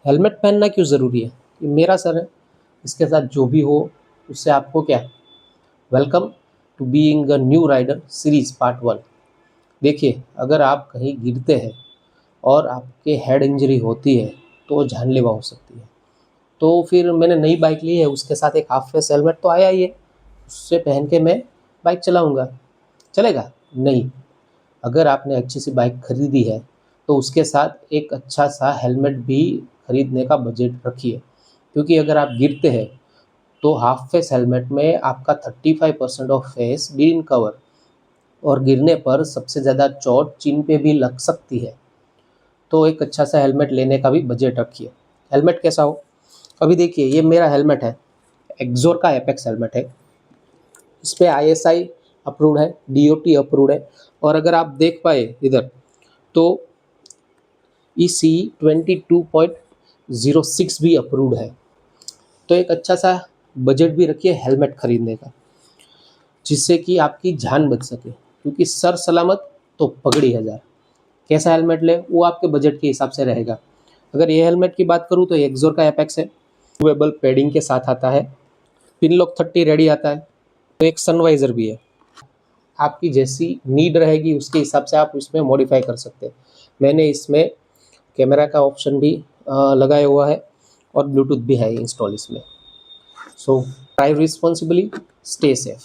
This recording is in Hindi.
हेलमेट पहनना क्यों ज़रूरी है? ये मेरा सर है, इसके साथ जो भी हो उससे आपको क्या, welcome to being a new rider series part 1। देखिए, अगर आप कहीं गिरते हैं और आपके हेड इंजरी होती है तो वो जानलेवा हो सकती है। तो फिर मैंने नई बाइक ली है, उसके साथ एक हाफ फेस हेलमेट तो आया ही है, उससे पहन के मैं बाइक चलाऊँगा। चलेगा? नहीं। अगर आपने अच्छी सी बाइक खरीदी है तो उसके साथ एक अच्छा सा हेलमेट भी खरीदने का बजट रखिए, क्योंकि अगर आप गिरते हैं तो हाफ फेस हेलमेट में आपका 35% ऑफ फेस बीन कवर, और गिरने पर सबसे ज़्यादा चोट चिन पे भी लग सकती है। तो एक अच्छा सा हेलमेट लेने का भी बजट रखिए। हेलमेट कैसा हो? अभी देखिए, ये मेरा हेलमेट है, एक्सोर का एपेक्स हेलमेट है। इस पे ISI अप्रूव्ड है, DOT अप्रूव्ड है, और अगर आप देख पाए इधर तो EC 22.06 भी अप्रूव्ड है। तो एक अच्छा सा बजट भी रखिए हेलमेट खरीदने का, जिससे कि आपकी जान बच सके, क्योंकि सर सलामत तो पगड़ी हजार। कैसा हेलमेट ले वो आपके बजट के हिसाब से रहेगा। अगर ये हेलमेट की बात करूँ तो ये एक्सोर का एपेक्स है, मूवेबल पैडिंग के साथ आता है, पिन लॉक 30 रेडी आता है, तो एक सनवाइज़र भी है। आपकी जैसी नीड रहेगी उसके हिसाब से आप इसमें मॉडिफाई कर सकते हैं। मैंने इसमें कैमरा का ऑप्शन भी लगाया हुआ है और ब्लूटूथ भी है इंस्टॉल इसमें। सो ड्राइव रिस्पॉन्सिबली, स्टे सेफ।